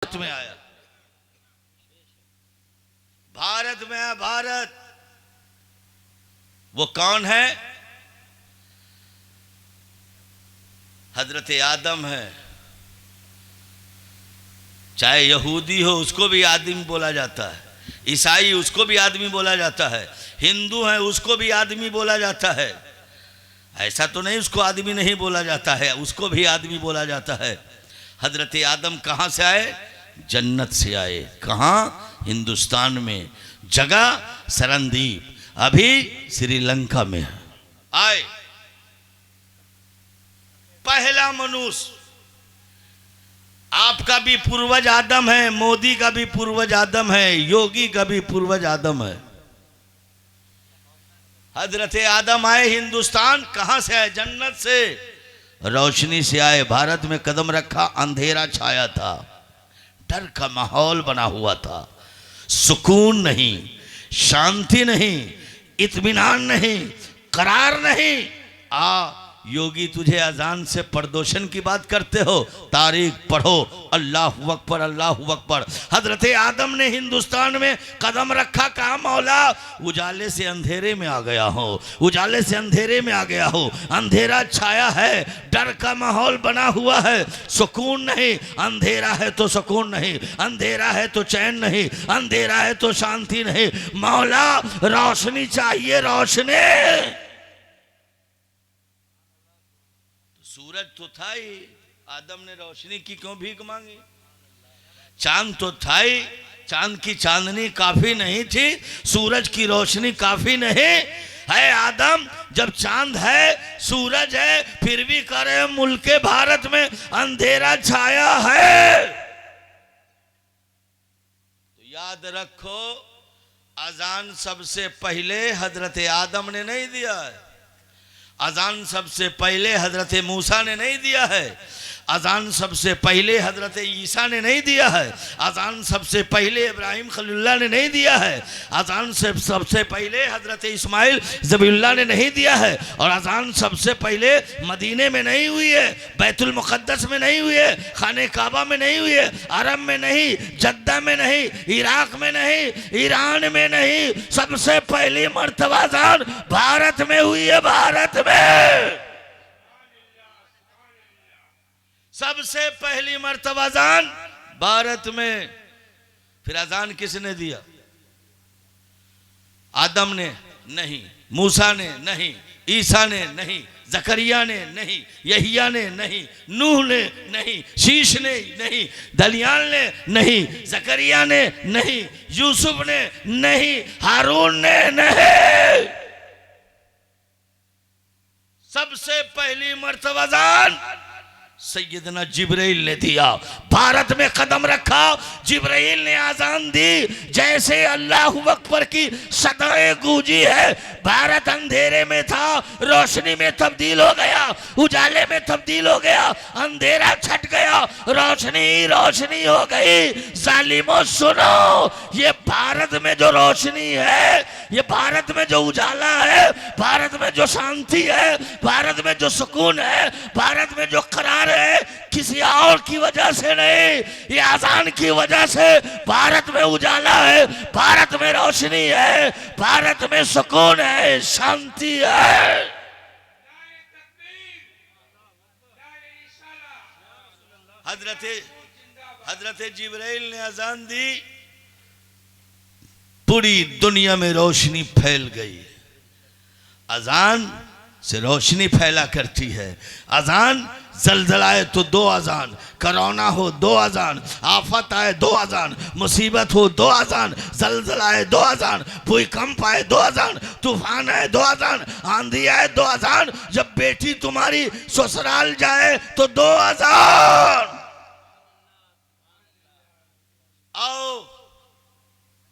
भारत में आया, भारत में आया। भारत वो कौन है? हजरत आदम है। चाहे यहूदी हो उसको भी आदमी बोला जाता है, ईसाई उसको भी आदमी बोला जाता है, हिंदू है उसको भी आदमी बोला जाता है। ऐसा तो नहीं उसको आदमी नहीं बोला जाता है, उसको भी आदमी बोला जाता है। हजरत आदम कहाँ से आए? जन्नत से आए। कहाँ? हिंदुस्तान में, जगह सरनदीप, अभी श्रीलंका में आए। पहला मनुष्य। आपका भी पूर्वज आदम है, मोदी का भी पूर्वज आदम है, योगी का भी पूर्वज आदम है। हजरत आदम आए हिंदुस्तान, कहां से आए? जन्नत से, रोशनी से आए। भारत में कदम रखा, अंधेरा छाया था, डर का माहौल बना हुआ था, सुकून नहीं, शांति नहीं, इत्मीनान नहीं, करार नहीं। योगी तुझे अजान से प्रदोषण की बात करते हो? तारीख पढ़ो, अल्लाहु अकबर, अल्लाहु अकबर। हजरत आदम ने हिंदुस्तान में कदम रखा, कहा मौला उजाले से अंधेरे में आ गया हो, उजाले से अंधेरे में आ गया हो, अंधेरा छाया है, डर का माहौल बना हुआ है, सुकून नहीं। अंधेरा है तो सुकून नहीं, अंधेरा है तो चैन नहीं, अंधेरा है तो शांति नहीं। मौला रोशनी चाहिए, रोशनी। सूरज तो था ही, आदम ने रोशनी की क्यों भीख मांगी? चांद तो था ही, चांद की चांदनी काफी नहीं थी, सूरज की रोशनी काफी नहीं है। आदम जब चांद है, सूरज है, फिर भी करे मुल्के भारत में अंधेरा छाया है। तो याद रखो, अजान सबसे पहले हजरत आदम ने नहीं दिया है, अजान सबसे पहले हजरत मूसा ने नहीं दिया है, अजान सबसे पहले हजरत ईसा ने नहीं दिया है, अजान सबसे पहले इब्राहिम खलीलुल्लाह ने नहीं दिया है, अजान से सबसे पहले हजरत इस्माइल ज़बीउल्लाह ने नहीं दिया है, और अजान सबसे पहले मदीने में नहीं हुई है, बैतुल मुक़द्दस में नहीं हुई है, खाने काबा में नहीं हुई है, अरब में नहीं, जद्दा में नहीं, इराक में नहीं, ईरान में नहीं, सबसे पहली मर्तबा अजान भारत में हुई है। भारत में सबसे पहली मर्तबा अजान भारत में। फिर अजान किसने दिया? आदम ने नहीं, मूसा ने नहीं, ईसा ने नहीं, जकरिया ने नहीं, यहिया ने नहीं, नूह ने नहीं, शीश ने नहीं, दलियाल ने नहीं, जकरिया ने नहीं, यूसुफ ने नहीं, हारून ने नहीं। सबसे पहली मर्तबा अजान सैयदना जिब्राइल ने दिया। भारत में कदम रखा, जिब्राइल ने आजान दी। जैसे अल्लाहु अकबर की सदाएं गूंजी है, भारत अंधेरे में था, रोशनी में तब्दील हो गया, उजाले में तब्दील हो गया, अंधेरा छट गया, रोशनी रोशनी हो गई। जालिमों सुनो, ये भारत में जो रोशनी है, ये भारत में जो उजाला है, भारत में जो शांति है, भारत में जो सुकून है, भारत में जो करार है, किसी और की वजह से नहीं, ये आजान की वजह से भारत में उजाला है, भारत में रोशनी है, भारत में सुकून है, शांति है। हजरत जिब्राइल ने अजान दी, पूरी दुनिया में रोशनी फैल गई। अजान से रोशनी फैला करती है। अजान जलजलाए तो दो अजान, कोरोना हो दो अजान, आफत आए दो अजान, मुसीबत हो दो अजान, जलजलाए दो अजान, भूकंप आए दो अजान, तूफान आए दो अजान, आंधी आए दो अजान, जब बेटी तुम्हारी ससुराल जाए तो दो अजान। आओ,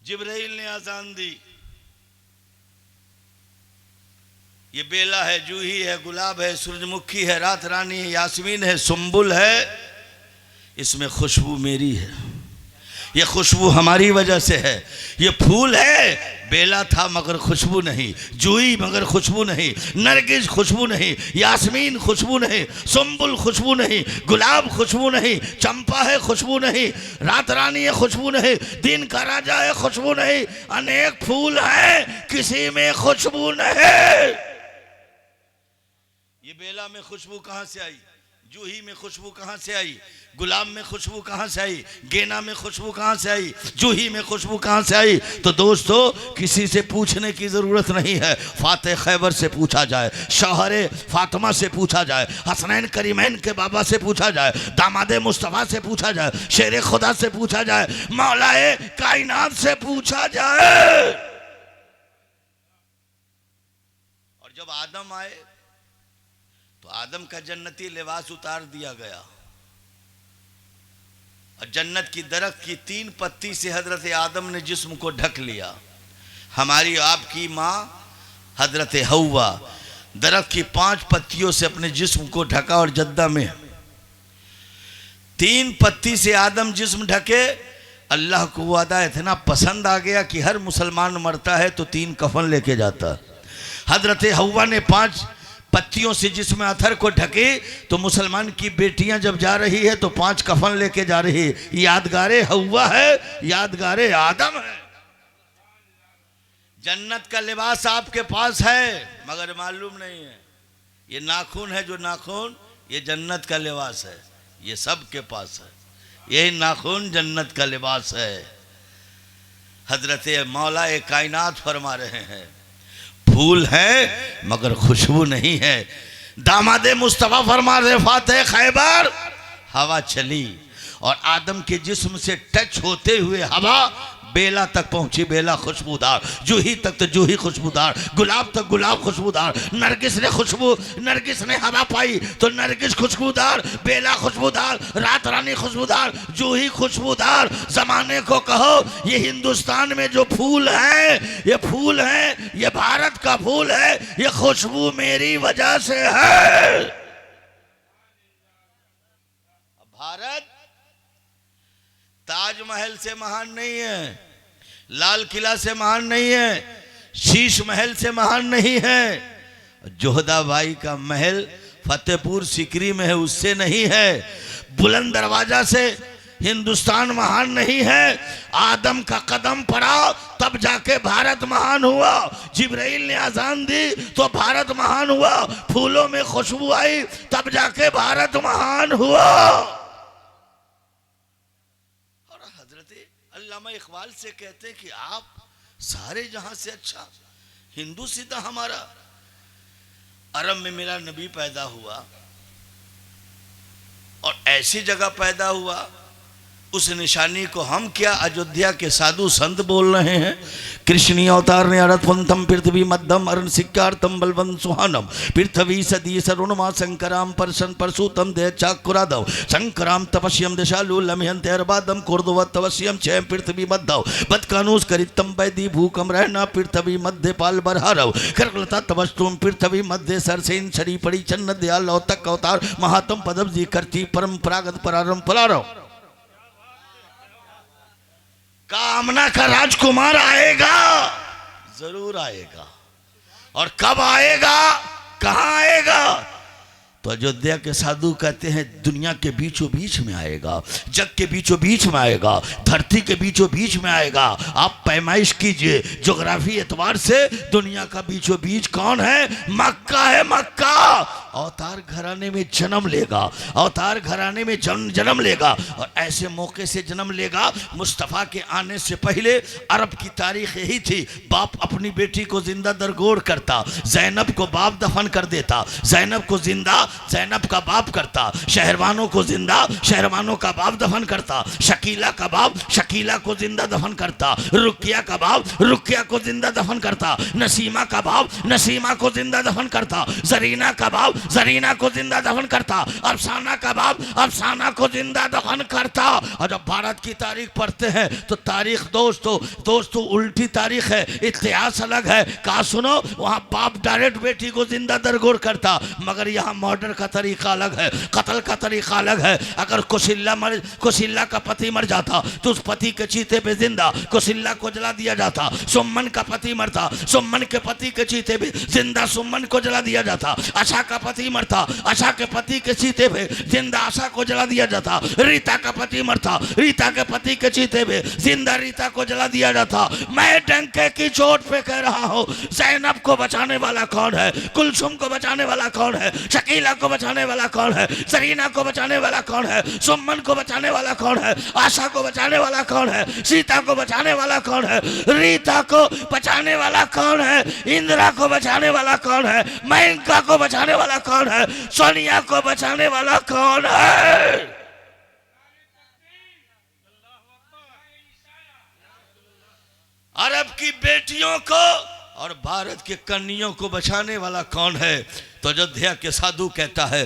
जिब्राइल ने अजान दी। ये बेला है, जूही है, गुलाब है, सूरजमुखी है, रात रानी है, यास्मीन है, सुंबुल है, इसमें खुशबू मेरी है। ये खुशबू हमारी वजह से है। ये फूल है, बेला था मगर खुशबू नहीं, जूही मगर खुशबू नहीं, नरगिस खुशबू नहीं, यास्मीन खुशबू नहीं, सुंबुल खुशबू नहीं, गुलाब खुशबू नहीं, चंपा है खुशबू नहीं, रात रानी है खुशबू नहीं, दिन का राजा है खुशबू नहीं। अनेक फूल हैं, किसी में खुशबू नहीं। ये बेला में खुशबू कहाँ से आई? जूही में खुशबू कहाँ से आई? गुलाब में खुशबू कहाँ से आई? गेना में खुशबू कहाँ से आई? जूही में खुशबू कहाँ से आई? तो दोस्तों, किसी से पूछने की ज़रूरत नहीं है। फातह खैबर से पूछा जाए, शौहरे फातिमा से पूछा जाए, हसनैन करीमैन के बाबा से पूछा जाए, दामादे मुस्तफ़ा से पूछा जाए, शेर खुदा से पूछा जाए, मौलाए कायनात से पूछा जाए। और जब आदम आए तो आदम का जन्नती लिबास उतार दिया गया और जन्नत की दरख्त की 3 पत्ती से हजरत आदम ने जिस्म को ढक लिया। हमारी आपकी माँ हजरत हव्वा दरख्त की 5 पत्तियों से अपने जिस्म को ढका और जद्दा में 3 पत्ती से आदम जिस्म ढके। अल्लाह को वो अदा इतना पसंद आ गया कि हर मुसलमान मरता है तो 3 कफन लेके जाता। हजरत हव्वा ने 5 पत्तियों से जिसमें अथर को ढके तो मुसलमान की बेटियां जब जा रही है तो 5 कफन लेके जा रही है। यादगारे हव्वा है, यादगारे आदम है। जन्नत का लिबास आपके पास है मगर मालूम नहीं है। ये नाखून है, जो नाखून, ये जन्नत का लिबास है। ये सबके पास है। यही नाखून जन्नत का लिबास है। हजरत मौला कायनात फरमा रहे हैं, फूल है मगर खुशबू नहीं है। दामादे मुस्तफ़ा फरमा रहे, फातह खैबर हवा चली और आदम के जिस्म से टच होते हुए हवा बेला तक पहुंची, बेला खुशबूदार, जूही तक तो जूही खुशबूदार, गुलाब तक गुलाब खुशबूदार, नरगिस ने हवा पाई तो नरगिस खुशबूदार, बेला खुशबूदार, रात रानी खुशबूदार, जूही खुशबूदार। जमाने को कहो, ये हिंदुस्तान में जो फूल है, ये फूल है, ये भारत का फूल है, ये खुशबू मेरी वजह से है। भारत ताजमहल से महान नहीं है, लाल किला से महान नहीं है, शीश महल से महान नहीं है, जोहदा बाई का महल फतेहपुर सिकरी में है उससे नहीं है, बुलंद दरवाजा से हिंदुस्तान महान नहीं है। आदम का कदम पड़ा तब जाके भारत महान हुआ। जिब्राइल ने अजान दी तो भारत महान हुआ। फूलों में खुशबू आई तब जाके भारत महान हुआ। अल्लामा इकबाल से कहते कि आप सारे जहां से अच्छा हिंदू सीधा हमारा। अरब में मेरा नबी पैदा हुआ और ऐसी जगह पैदा हुआ, उस निशानी को हम क्या अयोध्या के साधु संत बोल रहे हैं। कृष्णी अवतार ने अरथवंतम पृथ्वी मध्यम अरण सिक्कार्तम बलवं सुहानम पृथ्वी सदी सरुणमा शंकराम परसन परसूतम दे चाकुरादव शंकराम तपस्यम दिशालूलमयंते अरबादम कुर्दवत तपस्यम छय पृथ्वी मध्यव बदकानूस करितम वैदी भूकम रहना पृथ्वी मध्य पाल बरहरव करकलता तपस्तुम पृथ्वी मध्य सरसेन छड़ी पड़ी चन्न दयाल लौतक अवतार महातम पदम जी करती परंपरागत परारंभ परारव। कामना का राजकुमार आएगा, जरूर आएगा। और कब आएगा, कहां आएगा? तो अयोध्या के साधु कहते हैं दुनिया के बीचों बीच में आएगा, जग के बीचों बीच में आएगा, धरती के बीचों बीच में आएगा। आप पैमाइश कीजिए ज्योग्राफी एतबार से दुनिया का बीचों बीच कौन है? मक्का है, मक्का। अवतार घराने में जन्म लेगा, अवतार घराने में जन्म लेगा और ऐसे मौके से जन्म लेगा। मुस्तफ़ा के आने से पहले अरब की तारीख यही थी, बाप अपनी बेटी को जिंदा दरगोर करता, जैनब को बाप दफन कर देता, जैनब को जिंदा जैनब का बाप करता, शहरवानों को जिंदा शहरवानों का बाप दफन करता, शकीला का बाप शकीला को जिंदा दफन करता, रुकिया का बाप रुकिया को जिंदा दफन करता, नसीमा का बाप नसीमा को जिंदा दफन करता, जरीना का बाप जरीना को जिंदा दफन करता, अफसाना का बाप अफसाना को जिंदा दफन करता। और जब भारत की तारीख पढ़ते हैं तो तारीख दोस्तों उल्टी तारीख है, इतिहास अलग है। कहा सुनो, वहाँ बाप डायरेक्ट बेटी को जिंदा दरगोर करता, मगर यहाँ मर्डर का तरीका अलग है, कत्ल का तरीका अलग है। अगर कुशिल्ला का पति मर जाता तो उस पति के चीते पे जिंदा कुशिल्ला को जला दिया जाता। सुमन का पति मरता, सुमन के पति के चीते पे जिंदा सुमन को जला दिया जाता। आशा का पति मरता, आशा के पति के चीते पे जिंदा आशा को जला दिया जाता। रीता का पति मरता, रीता के पति के चीते पे जिंदा रीता को जला दिया जाता। मैं डंके की चोट पे कह रहा हूँ, ज़ैनब को बचाने वाला कौन है? कुलसुम को बचाने वाला कौन है? शकीला को बचाने वाला कौन है? जरीना को बचाने वाला कौन है? सुमन को बचाने वाला कौन है? आशा को बचाने वाला कौन है? सीता को बचाने वाला कौन है? रीता को बचाने वाला कौन है? इंदिरा को बचाने वाला कौन है? मेनका को बचाने वाला कौन है? सोनिया को बचाने वाला कौन है? अरब की बेटियों को और भारत के कन्याओं को बचाने वाला कौन है? तो अयोध्या के साधु कहता है,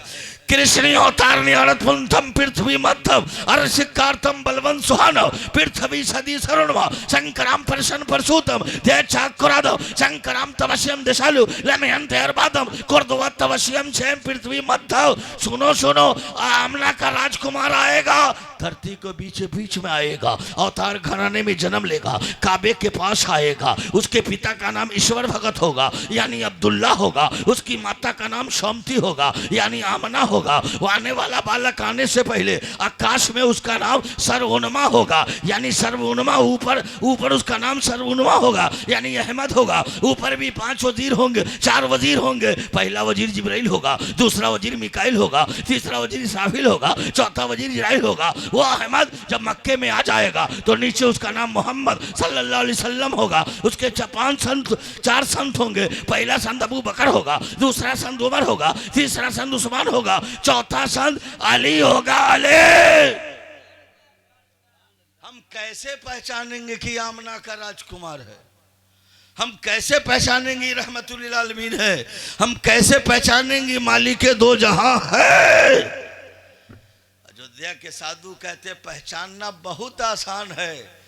कृष्णियोतारण्यम पृथ्वी मध्यम अर्शिकारतम बलवंत सुहानव पृथ्वी सदी सरुणवा शंकराम परशन परशुतम देचाकुरादव शंकराम तवश्यम दिशालु लमयंत अरबादम कुर्दवत तवश्यम छेम पृथ्वी मध्यम। सुनो सुनो, आमना का राजकुमार आएगा, धरती को बीच में आएगा, अवतार घराने में जन्म लेगा, काबे के पास आएगा। उसके पिता का नाम ईश्वर भगत होगा यानी अब्दुल्ला होगा, उसकी माता का नाम शमती होगा यानी आमना होगा। वो आने वाला बालक आने से पहले आकाश में उसका नाम सर्वोन्मा होगा यानी सर्वोन्मा, ऊपर उसका नाम सर्वोन्मा होगा यानी अहमद होगा। ऊपर भी 5 वजीर होंगे, 4 वजीर होंगे। पहला वजीर जिब्राइल होगा, दूसरा वजीर मिकाइल होगा, तीसरा वजीर इसराफिल होगा, चौथा वजीर इजराइल होगा। वो अहमद जब मक्के में आ जाएगा तो नीचे उसका नाम मोहम्मद सल्लल्लाहु अलैहि वसल्लम होगा। उसके 4 संत होंगे। पहला संत अबू बकर होगा, दूसरा संत उमर होगा, तीसरा संत उस्मान होगा, चौथा संत अली होगा। अली हम कैसे पहचानेंगे कि आमना का राजकुमार है? हम कैसे पहचानेंगे रहमतुल लिल आलमीन है? हम कैसे पहचानेंगे मालिक दो जहां है? अयोध्या के साधु कहते पहचानना बहुत आसान है।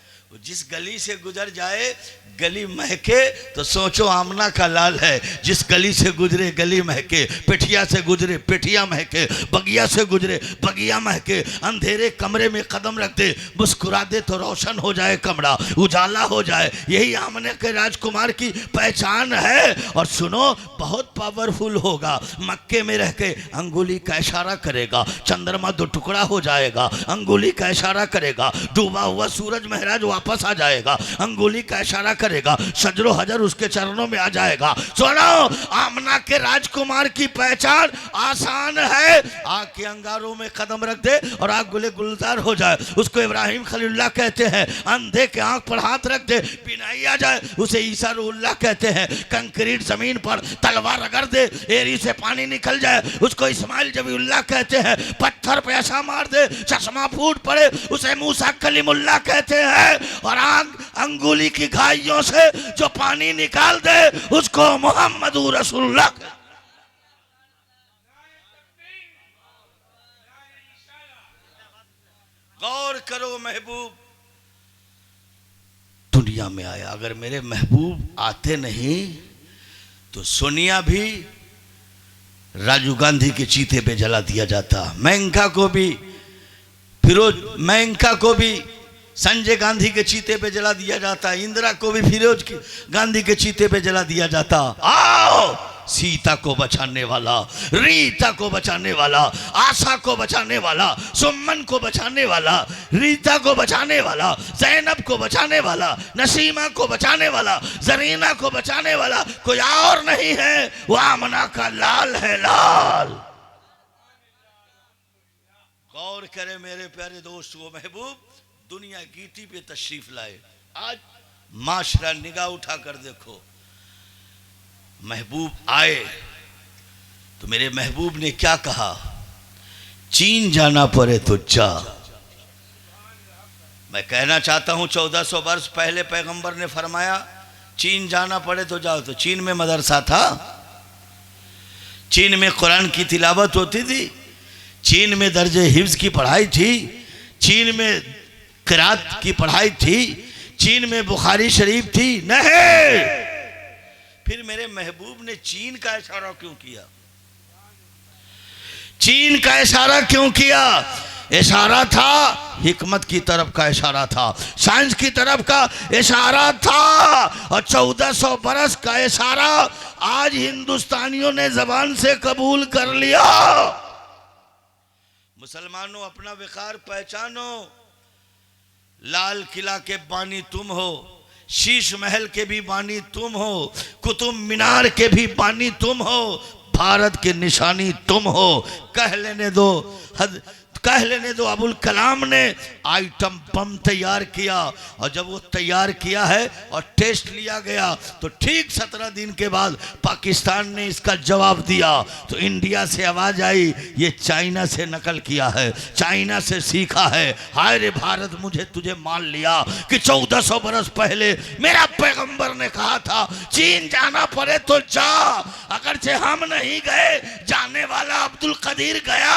जिस गली से गुजर जाए गली महके तो सोचो आमना का लाल है। जिस गली से गुजरे गली महके, पेठिया से गुजरे पेठिया महके, बगिया से गुजरे बगिया महके। अंधेरे कमरे में कदम रखते मुस्कुरा दे तो रोशन हो जाए कमरा, उजाला हो जाए। यही आमने के राजकुमार की पहचान है। और सुनो, बहुत पावरफुल होगा। मक्के में रह के अंगुली का इशारा करेगा, चंद्रमा 2 टुकड़ा हो जाएगा। अंगुली का इशारा करेगा, डूबा हुआ सूरज महाराज वापस आ जाएगा। अंगुली का इशारा करेगा, शजरो हजर उसके चरणों में आ जाएगा। सुनो, आमना के राजकुमार की पहचान आसान है। आग के अंगारों में कदम रख दे और आग गुले गुलजार हो जाए, उसको इब्राहिम खलीलुल्लाह कहते हैं। अंधे के आंख पर हाथ रख दे, बिनाई आ जाए, उसे ईसा रूहुल्लाह कहते हैं। कंक्रीट जमीन पर तलवार रगड़ दे, एरी से पानी निकल जाए, उसको इस्माइल जबीउल्लाह कहते हैं। पत्थर पे ऐसा मार दे चश्मा फूट पड़े, उसे मूसा कलीमुल्लाह कहते हैं। और अंगुली की घाइयों से जो पानी निकाल दे उसको मोहम्मद रसूलुल्लाह। गौर करो, महबूब दुनिया में आया। अगर मेरे महबूब आते नहीं तो सोनिया भी राजीव गांधी के चीते पे जला दिया जाता, मेनका को भी मेनका को भी संजय गांधी के चीते पे जला दिया जाता, इंदिरा को भी फिरोज गांधी के चीते पे जला दिया जाता। आओ, सीता को बचाने वाला, रीता को बचाने वाला, आशा को बचाने वाला, सुमन को बचाने वाला, रीता को बचाने वाला, ज़ैनब को बचाने वाला, नसीमा को बचाने वाला, जरीना को बचाने वाला कोई और नहीं है, वो आमना का लाल है, लाल। गौर करे मेरे प्यारे दोस्त, वो महबूब दुनिया गीटी पे तशरीफ लाए। आज माशरा निगाह उठा कर देखो, महबूब आए तो मेरे महबूब ने क्या कहा? चीन जाना पड़े तो जा। मैं कहना चाहता हूं 1400 वर्ष पहले पैगंबर ने फरमाया चीन जाना पड़े तो जाओ, तो चीन में मदरसा था? चीन में कुरान की तिलावत होती थी, चीन में दर्जे हिफ्ज की पढ़ाई थी, चीन में क़िरात की पढ़ाई थी, चीन में बुखारी शरीफ थी। नहीं, फिर मेरे महबूब ने चीन का इशारा क्यों किया? चीन का इशारा क्यों किया? इशारा था हिकमत की तरफ का, इशारा था साइंस की तरफ का इशारा था। और 1400 बरस का इशारा आज हिंदुस्तानियों ने जबान से कबूल कर लिया। मुसलमानों, अपना विकार पहचानो। लाल किला के बानी तुम हो, शीश महल के भी बानी तुम हो, कुतुब मीनार के भी बानी तुम हो, भारत की निशानी तुम हो। कह लेने दो अबुल कलाम ने आइटम बम तैयार किया, और जब वो तैयार किया है और टेस्ट लिया गया तो ठीक 17 दिन के बाद पाकिस्तान ने इसका जवाब दिया। तो इंडिया से आवाज आई, ये चाइना से नकल किया है, चाइना से सीखा है। हाय रे भारत, मुझे तुझे मान लिया कि 1400 बरस पहले मेरा पैगंबर ने कहा था चीन जाना पड़े तो जा। अगरचे हम नहीं गए, जाने वाला अब्दुल कदीर गया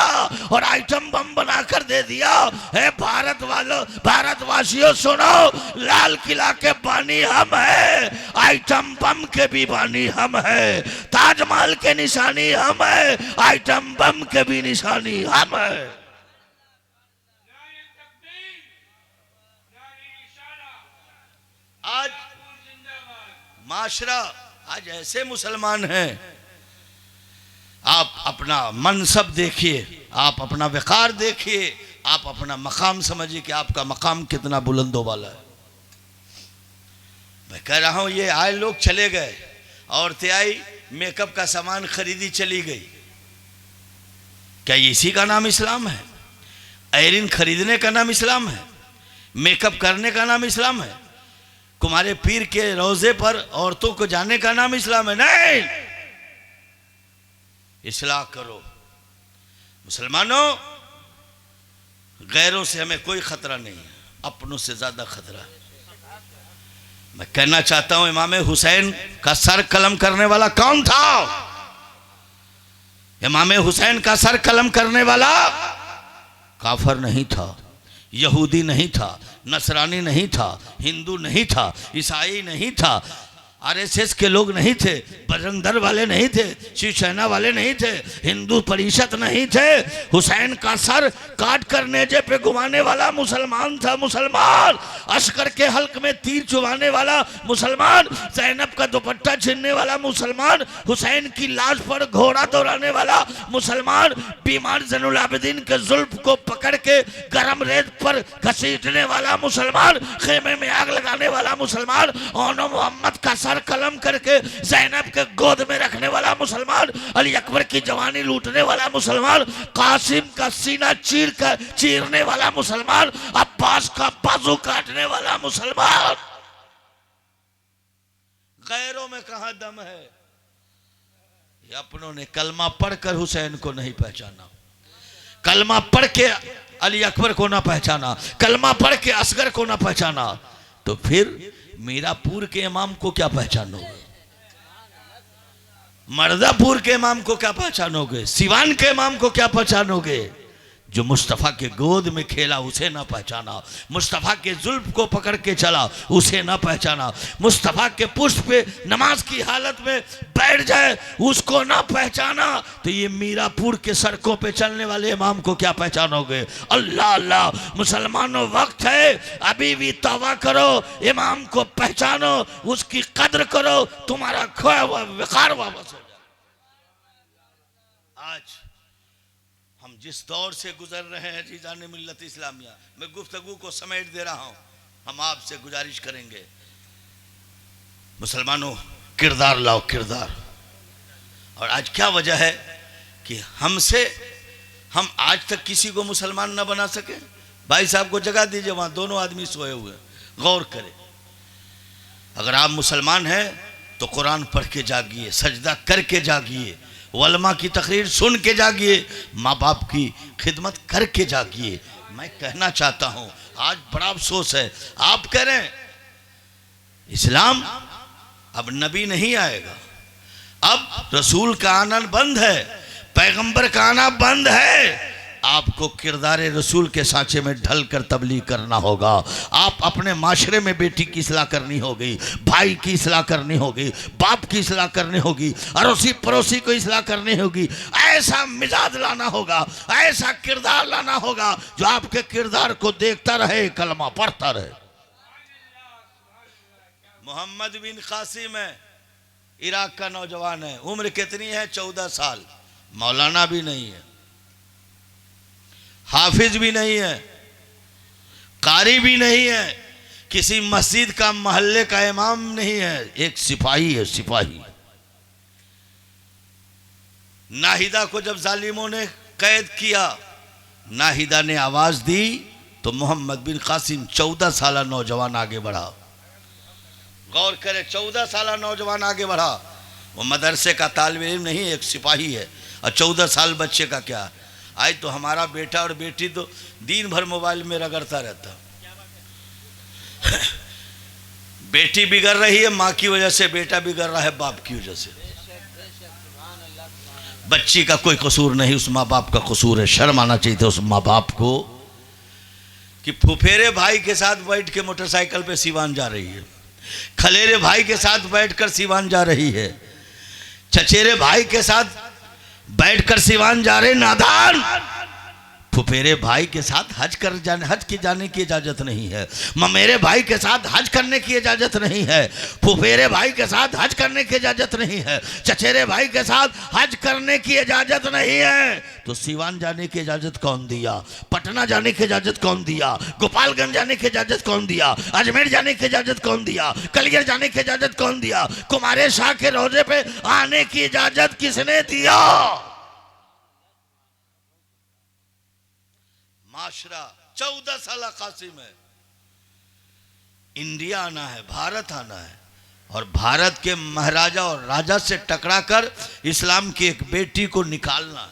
और आइटम बम बनाकर दे दिया। है भारतवासियों सुनो, लाल किला के बानी हम है, आइटम बम के भी बानी हम है, ताजमहल के निशानी हम है, आइटम बम के भी निशानी हम है। आज माशरा, आज ऐसे मुसलमान हैं, आप अपना मनसब देखिए, आप अपना वक़ार देखिए, आप अपना मकाम समझिए कि आपका मकाम कितना बुलंदों वाला है। मैं कह रहा हूं, ये आए लोग चले गए, औरतें आई, मेकअप का सामान खरीदी चली गई। क्या इसी का नाम इस्लाम है? आयरन खरीदने का नाम इस्लाम है? मेकअप करने का नाम इस्लाम है? कुमारे पीर के रोजे पर औरतों को जाने का नाम इस्लाम है? नहीं। इस्लाह करो मुसलमानों। गैरों से हमें कोई खतरा नहीं है, अपनों से ज्यादा खतरा है। मैं कहना चाहता हूं, इमाम हुसैन का सर कलम करने वाला कौन था? इमाम हुसैन का सर कलम करने वाला काफर नहीं था, यहूदी नहीं था, नसरानी नहीं था, हिंदू नहीं था, ईसाई नहीं था, आरएसएस के लोग नहीं थे, बजरंग दल वाले नहीं थे, शिवसेना वाले नहीं थे, हिंदू परिषद नहीं थे। हुसैन का सर काट कर नेजे पे घुमाने वाला मुसलमान था, मुसलमान। अस्कर के हल्क में तीर चुभाने वाला मुसलमान, ज़ैनब का दुपट्टा छीनने वाला मुसलमान, हुसैन की लाश पर घोड़ा दौड़ाने वाला मुसलमान, बीमार ज़ैनुल आबिदीन के जुल्फ को पकड़ के गरम रेत पर घसीटने वाला मुसलमान, खेमे में आग लगाने वाला मुसलमान, ओनो मोहम्मद का सर कलम करके ज़ैनब के गोद में रखने वाला मुसलमान, अली अकबर की जवानी लूटने वाला मुसलमान, कासिम का सीना चीरने वाला मुसलमान, अब्बास का बाजू काटने वाला मुसलमान। गैरों में कहां दम है? ये अपनों ने कलमा पढ़कर हुसैन को नहीं पहचाना, कलमा पढ़ के अली अकबर को ना पहचाना, कलमा पढ़ के असगर को ना पहचाना, तो फिर मीरापुर के इमाम को क्या पहचानोगे? मर्दापुर के इमाम को क्या पहचानोगे? सिवान के इमाम को क्या पहचानोगे? जो मुस्तफ़ा के गोद में खेला उसे ना पहचाना, मुस्तफ़ा के जुल्फ को पकड़ के चला उसे ना पहचाना, मुस्तफ़ा के पुष्प पे नमाज की हालत में बैठ जाए उसको ना पहचाना, तो ये मीरापुर के सड़कों पे चलने वाले इमाम को क्या पहचानोगे? अल्लाह अल्लाह। मुसलमानों, वक्त है, अभी भी तौबा करो, इमाम को पहचानो, उसकी कद्र करो, तुम्हारा खोया हुआ वक़ार वापस हो जाए। आज हम जिस दौर से गुजर रहे हैं अजीज़ान मिल्लत इस्लामिया, मैं गुफ्तगू को समेट दे रहा हूं, हम आपसे गुजारिश करेंगे मुसलमानों, किरदार लाओ, किरदार। और आज क्या वजह है कि हम आज तक किसी को मुसलमान ना बना सके? भाई साहब को जगह दीजिए, वहां दोनों आदमी सोए हुए, गौर करें। अगर आप मुसलमान हैं तो कुरान पढ़ के जागिए, सजदा करके जागिए, उलमा की तकरीर सुन के जागिए, माँ बाप की खिदमत करके जागिए। मैं कहना चाहता हूं, आज बड़ा अफसोस है, आप कह रहे हैं इस्लाम अब नबी नहीं आएगा, अब रसूल का आना बंद है, पैगंबर का आना बंद है। आपको किरदार रसूल के सांचे में ढल कर तबलीग करना होगा। आप अपने माशरे में बेटी की इस्लाह करनी होगी, भाई की इस्लाह करनी होगी, बाप की इस्लाह करनी होगी, अड़ोसी पड़ोसी को इस्लाह करनी होगी। ऐसा मिजाज लाना होगा, ऐसा किरदार लाना होगा जो आपके किरदार को देखता रहे, कलमा पढ़ता रहे। मोहम्मद बिन कासिम है, इराक का नौजवान है, उम्र कितनी है? 14 साल। मौलाना भी नहीं है, हाफिज भी नहीं है, कारी भी नहीं है, किसी मस्जिद का मोहल्ले का इमाम नहीं है, एक सिपाही है, सिपाही। नाहिदा को जब जालिमों ने कैद किया, नाहिदा ने आवाज दी तो मोहम्मद बिन कासिम 14 साल नौजवान आगे बढ़ा। गौर करें, 14 साल नौजवान आगे बढ़ा। वो मदरसे का तालिब इल्म नहीं, एक सिपाही है। और 14 साल बच्चे का क्या? आज तो हमारा बेटा और बेटी तो दिन भर मोबाइल में रगड़ता रहता। बेटी बिगड़ रही है माँ की वजह से, बेटा बिगड़ रहा है बाप की वजह से। बच्ची का कोई कसूर नहीं, उस माँ बाप का कसूर है। शर्म आना चाहिए था उस माँ बाप को कि फुफेरे भाई के साथ बैठ के मोटरसाइकिल पे सीवान जा रही है, खलेरे भाई के साथ बैठकर सीवान जा रही है, चचेरे भाई के साथ बैठकर सीवान जा रहे। नादान! फुफेरे भाई के साथ हज की जाने की इजाजत नहीं है, ममेरे भाई के साथ हज करने की इजाजत नहीं है, फुफेरे भाई के साथ हज करने की इजाजत नहीं है, चचेरे भाई के साथ हज करने की इजाजत नहीं है। तो सीवान जाने की इजाजत कौन दिया? पटना जाने की इजाजत कौन दिया? गोपालगंज जाने की इजाजत कौन दिया? अजमेर जाने की इजाजत कौन दिया? कलियर जाने की इजाजत कौन दिया? कुमारे शाह के रोजे पे आने की इजाजत किसने दिया? माशरा 14 साल कासिम है। इंडिया आना है, भारत आना है, और भारत के महाराजा और राजा से टकराकर इस्लाम की एक बेटी को निकालना।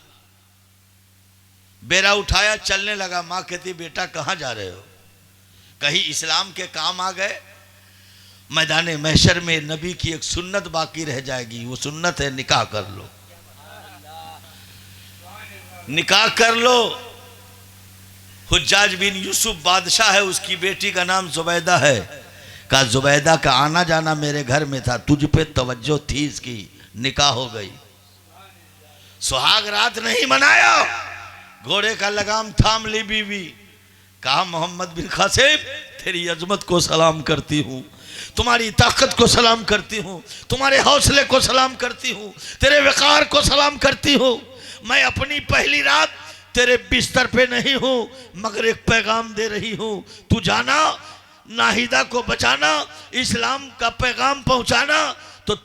बेरा उठाया, चलने लगा। माँ कहती बेटा कहाँ जा रहे हो? कहीं इस्लाम के काम आ गए? मैदान महशर में नबी की एक सुन्नत बाकी रह जाएगी, वो सुन्नत है निकाह कर लो, निकाह कर लो। हुज्जाज बिन यूसुफ बादशाह है, उसकी बेटी का नाम जुबैदा है। कहा जुबैदा का आना जाना मेरे घर में था, तुझ पे तवज्जो थी इसकी, निकाह हो गई। सुहाग रात नहीं मनाया, घोड़े का लगाम थाम ली बीवी। कहा मोहम्मद बिन कासिम तेरी अजमत को सलाम करती हूँ, तुम्हारी ताकत को सलाम करती हूँ, तुम्हारे हौसले को सलाम करती हूँ, तेरे वकार को सलाम करती हूँ। मैं अपनी पहली रात तेरे बिस्तर पे नहीं हूं, मगर एक पैगाम दे रही हूं। तू जाना, नाहिदा को बचाना, इस्लाम का पैगाम पहुंचाना, तो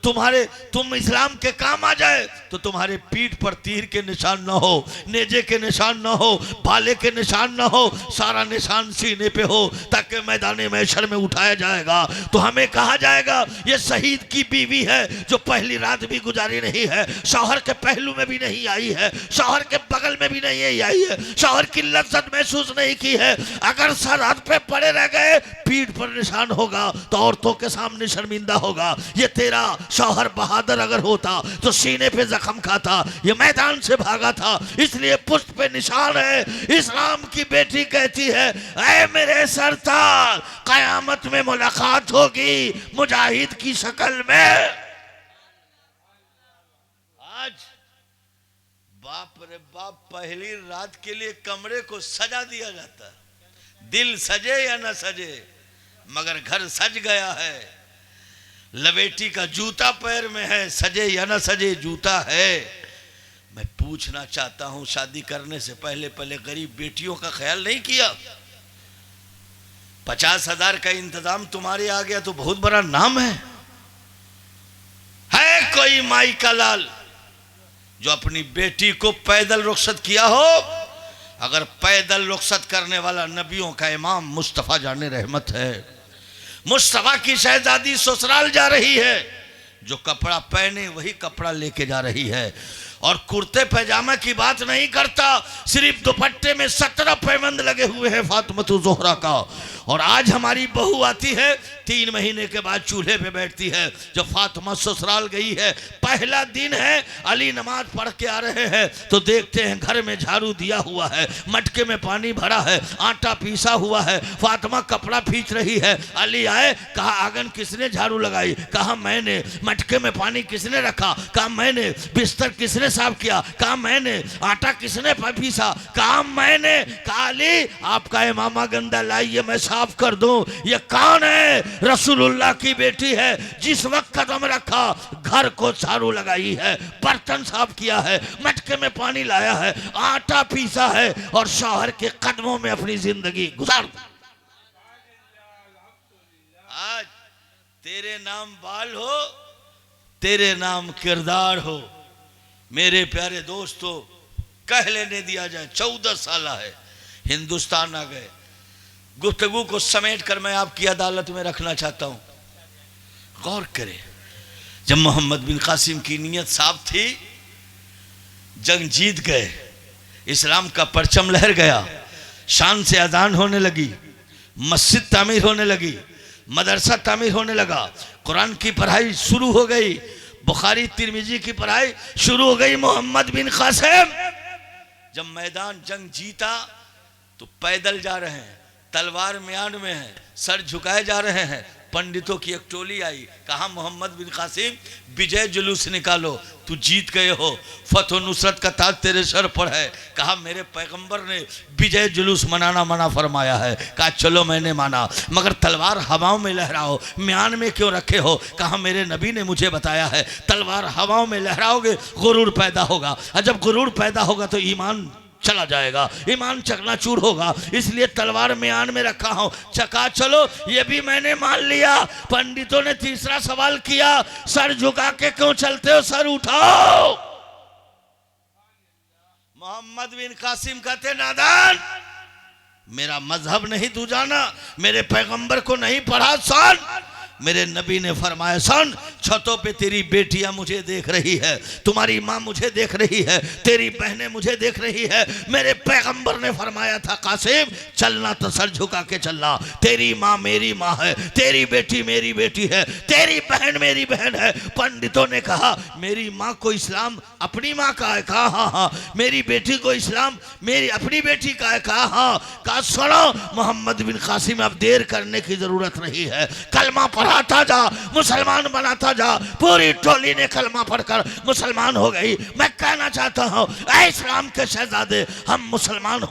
तुम इस्लाम के काम आ जाए तो तुम्हारे पीठ पर तीर के निशान ना हो, नेजे के निशान ना हो, भाले के निशान ना हो, सारा निशान सीने पे हो, ताकि मैदान महशर में उठाया जाएगा तो हमें कहा जाएगा ये शहीद की बीवी है जो पहली रात भी गुजारी नहीं है, शौहर के पहलू में भी नहीं आई है, शौहर के बगल में भी नहीं आई है, शौहर की लज्जत महसूस नहीं की है। अगर सरहद पे पड़े रह गए, पीठ पर निशान होगा तो औरतों के सामने शर्मिंदा होगा। ये तेरा शौहर बहादुर अगर होता तो सीने पे जख्म खाता, ये मैदान से भागा था, इसलिए पुष्ट पे निशान है। इस्लाम की बेटी कहती है ऐ मेरे सरताज, कयामत में मुलाकात होगी मुजाहिद की शक्ल में। आज बाप रे बाप, पहली रात के लिए कमरे को सजा दिया जाता है। दिल सजे या न सजे, मगर घर सज गया है। लवेटी का जूता पैर में है, सजे या न सजे जूता है। मैं पूछना चाहता हूं, शादी करने से पहले गरीब बेटियों का ख्याल नहीं किया? 50,000 का इंतजाम तुम्हारे आ गया तो बहुत बड़ा नाम है कोई माई का लाल जो अपनी बेटी को पैदल रुखसत किया हो? अगर पैदल रुखसत करने वाला नबियों का इमाम मुस्तफा जाने रहमत है। मुस्तफा की शहजादी ससुराल जा रही है, जो कपड़ा पहने वही कपड़ा लेके जा रही है। और कुर्ते पैजामा की बात नहीं करता, सिर्फ दुपट्टे में 17 पैबंद लगे हुए हैं फातिमा ज़ोहरा का। और आज हमारी बहू आती है 3 महीने के बाद चूल्हे पे बैठती है। जब फातिमा ससुराल गई है, पहला दिन है, अली नमाज पढ़ के आ रहे हैं तो देखते हैं घर में झाड़ू दिया हुआ है, मटके में पानी भरा है, आटा पीसा हुआ है, फातिमा कपड़ा खींच रही है। अली आए, कहा आंगन किसने झाड़ू लगाई? कहा मैंने। मटके में पानी किसने रखा? कहा मैंने। बिस्तर किसने साफ किया? कहा मैंने। आटा किसने पीसा? कहा मैंने। कहा अली आपका इमामा गंदा लाइए, मैं साफ कर दूं। ये कौन है? रसूलुल्लाह की बेटी है। जिस वक्त कदम रखा घर को झाड़ू लगाई है, बर्तन साफ किया है, मटके में पानी लाया है, आटा पीसा है और शौहर के कदमों में अपनी जिंदगी गुजार। आज तेरे नाम बाल हो, तेरे नाम किरदार हो। मेरे प्यारे दोस्तों, कह लेने दिया जाए 14 साल है, हिंदुस्तान आ गए। गुफ्तगू को समेट कर मैं आपकी अदालत में रखना चाहता हूं। गौर करें, जब मोहम्मद बिन कासिम की नीयत साफ थी, जंग जीत गए, इस्लाम का परचम लहर गया, शान से अजान होने लगी, मस्जिद तामीर होने लगी, मदरसा तामीर होने लगा, कुरान की पढ़ाई शुरू हो गई, बुखारी तिरमिजी की पढ़ाई शुरू हो गई। मोहम्मद बिन कासिम जब मैदान जंग जीता तो पैदल जा रहे हैं, तलवार म्यान में है, सर झुकाए जा रहे हैं। पंडितों की एक टोली आई, कहा मोहम्मद बिन कासिम विजय जुलूस निकालो, तू जीत गए हो, फतह नुसरत का ताज तेरे सर पर है। कहा मेरे पैगंबर ने विजय जुलूस मनाना मना फरमाया है। कहा चलो मैंने माना, मगर तलवार हवाओं में लहराओ, म्यान में क्यों रखे हो? कहा मेरे नबी ने मुझे बताया है तलवार हवाओं में लहराओगे गुरूर पैदा होगा, और जब गुरूर पैदा होगा तो ईमान चला जाएगा, ईमान चकनाचूर होगा, इसलिए तलवार म्यान में रखा हूं। चका चलो, ये भी मैंने मान लिया। पंडितों ने तीसरा सवाल किया, सर झुका के क्यों चलते हो? सर उठाओ। मोहम्मद बिन कासिम कहते नादान, मेरा मजहब नहीं तू जाना, मेरे पैगंबर को नहीं पढ़ा। सन मेरे नबी ने फरमाया, सन छतों पे तेरी बेटियां मुझे देख रही है, तुम्हारी माँ मुझे देख रही है, तेरी बहनें मुझे देख रही है। मेरे पैगंबर ने फरमाया था कासिम चलना तो सर झुका के चलना, तेरी माँ मेरी माँ है, तेरी बेटी मेरी बेटी है, तेरी बहन मेरी बहन है। पंडितों ने कहा मेरी माँ को इस्लाम अपनी माँ का है? कहा हाँ हाँ। मेरी बेटी को इस्लाम मेरी अपनी बेटी का है? कहा हाँ। कहा सुनो मोहम्मद बिन कासिम, अब देर करने की जरूरत नहीं है, कलमा पढ़ाता जा, मुसलमान बनाता जा। पूरी टोली ने कलमा पढ़कर मुसलमान हो गई। मैं कहना चाहता हूँ ऐ इस्लाम के शहजादे, हम मुसलमान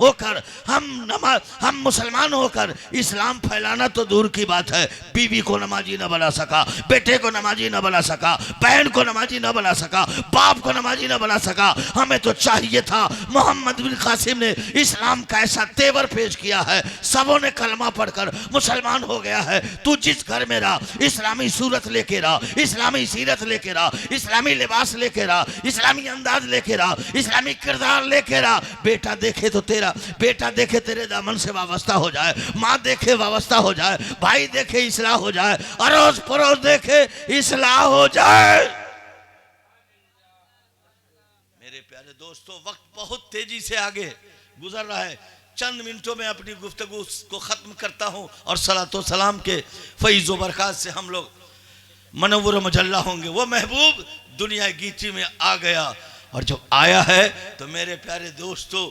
होकर इस्लाम फैलाना तो दूर की बात है, बीवी को नमाजी न बना सका, बेटे को नमाजी न बना सका, बहन को नमाजी न बना सका, बाप को नमाजी न बना सका। हमें तो चाहिए था, मोहम्मद बिन कासिम ने इस्लाम का ऐसा तेवर पेश किया है, सबों ने कलमा पढ़कर मुसलमान हो गया है। तू जिस घर में रहा इस्लामी सूरत लेके रहा, इस्लामी सीरत लेके रहा, इस्लामी लिबास लेके रहा, इस्लामी अंदाज लेके रहा, इस्लामी किरदार लेके रहा। बेटा देखे तो तेरे दामन से वाबस्ता हो जाए, माँ देखे वाबस्ता हो जाए, भाई देखे इस्लाह हो जाए, अड़ोस पड़ोस देखे इस्लाह हो जाए। मेरे प्यारे दोस्तों, वक्त बहुत तेजी से आगे गुजर रहा है। चंद मिनटों में अपनी गुफ्तगू को ख़त्म करता हूँ और सलातो सलाम के फैज़ व बरक़ात से हम लोग मनव्वर मजल्ला होंगे। वो महबूब दुनिया गीची में आ गया, और जब आया है तो मेरे प्यारे दोस्तों,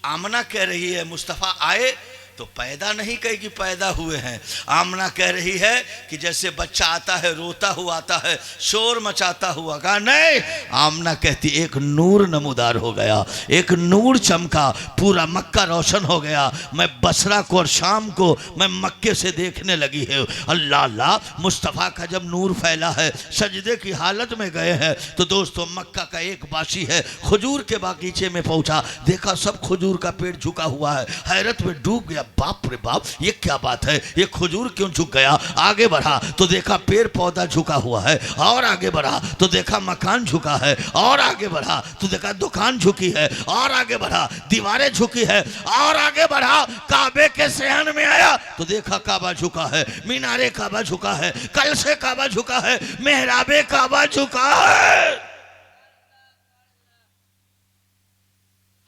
आमना कह रही है मुस्तफ़ा आए तो पैदा नहीं कहेगी पैदा हुए हैं। आमना कह रही है कि जैसे बच्चा आता है रोता हुआ आता है, शोर मचाता हुआ। कहा नहीं, आमना कहती एक नूर नमूदार हो गया, एक नूर चमका, पूरा मक्का रोशन हो गया। मैं बसरा को और शाम को मैं मक्के से देखने लगी है। अल्लाह अल्लाह, मुस्तफ़ा का जब नूर फैला है, सजदे की हालत में गए हैं तो दोस्तों मक्का का एक बाशी है, खजूर के बागीचे में पहुंचा, देखा सब खजूर का पेड़ झुका हुआ है, हैरत में डूब गया। बाप रे बाप, ये क्या बात है, ये खजूर क्यों झुक गया? आगे बढ़ा तो देखा पेड़ पौधा झुका हुआ है, और आगे बढ़ा तो देखा मकान झुका है, और आगे बढ़ा तो देखा दुकान झुकी है, और आगे बढ़ा दीवारें झुकी है, और आगे बढ़ा काबे के सहन में आया तो देखा काबा झुका है, मीनारे काबा झुका है, कल से काबा झुका है, मेहराबे काबा झुका है।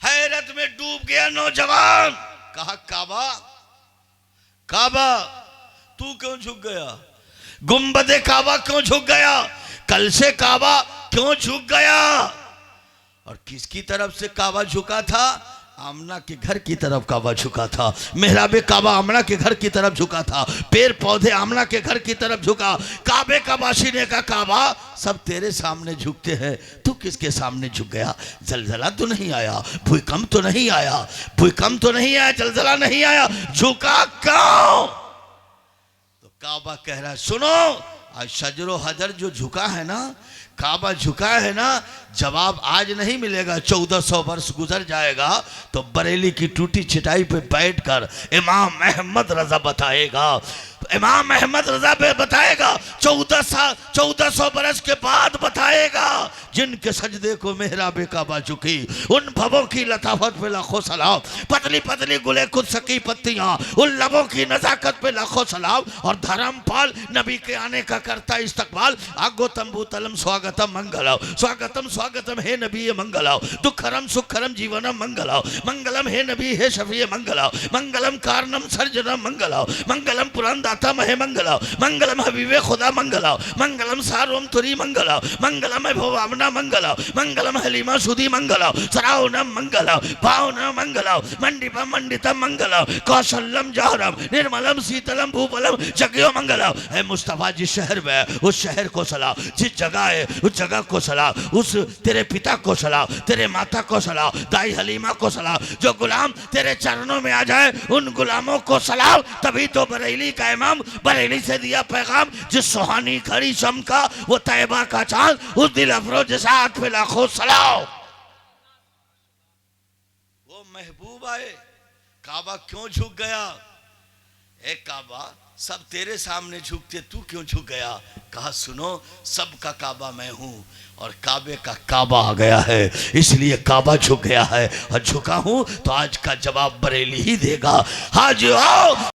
हैरत में डूब गया नौजवान। कहा काबा, काबा तू क्यों झुक गया? गुंबदे काबा क्यों झुक गया? कल से काबा क्यों झुक गया? और किसकी तरफ से काबा झुका था? आमना के घर की तरफ काबा झुका था। मेहराबे काबा आमना के घर की तरफ झुका था। पेड़ पौधे आमना के घर की तरफ झुका। काबे का बाशिने का काबा सब तेरे सामने झुकते हैं, तू किसके सामने झुक गया? जलजला तो नहीं आया, भूकंप तो नहीं आया, भूकंप तो नहीं आया, जलजला नहीं आया, झुका क्यों? तो काबा कह रहा है सुनो, आज शजरो हजर जो झुका है ना, काबा झुका है ना, जवाब आज नहीं मिलेगा, 1400 वर्ष गुजर जाएगा तो बरेली की टूटी चटाई पे बैठकर इमाम अहमद रजा बताएगा, इमाम अहमद रजा पे बताएगा, 1400 बरस के बाद बताएगा, जिनके सजदे को मेहराबे काबा झुकी, उन भवों की लताफत पे लाखों सलाम, पतली पतली गुले कुछ सकी पत्तियां, उन लबों की नजाकत पे लाखों सलाम, और धर्मपाल नबी के आने का करता इस्तकबाल, आगो तंबू तलम स्वागतम मंगलाओ, स्वागतम स्वागतम हे नबी मंगलाओ, दुखरम सुखरम जीवनम मंगलाओ, मंगलम हे नबी हे शफी मंगलाओ, मंगलम कारणम सर्जनम मंगलाओ, मंगलम पुरानदाता महे मंगलाओ, मंगलम हबीबे खुदा मंगलाओ, मंगलम सारोम तुरी मंगलाओ, मंगलम भवामना मंगलाओ, मंगलम हलीमा सुधी मंगलाओ, सराउनम मंगलाओ, भावना मंगलाओ, मंडिपम मंडितम मंगलाओ, कौशलम जहरम निर्मलम शीतलम भूपलम जगयो मंगलाओ। है मुस्तफा जिस शहर में, उस शहर को सलाम, जिस जगह है उस जगह को सलाम, उस तेरे पिता को सलाम, तेरे माता को सलाम, दाई हलीमा को सलाम, जो गुलाम तेरे चरणों में आ जाए उन गुलामों को सलाम। तभी तो बरेली का इमाम बरेली से दिया पैगाम, जिस सुहानी खड़ी शम का वो तैयबा का चांद, उस दिल अफरोज साथ पे लाखों सलाम। वो महबूब आए, काबा क्यों झुक गया? ए काबा सब तेरे सामने झुकते, तू क्यों झुक गया? कहा सुनो, सबका काबा मैं हूं और काबे का काबा आ गया है, इसलिए काबा झुक गया है, और झुका हूं तो आज का जवाब बरेली ही देगा। हाँ जी आओ।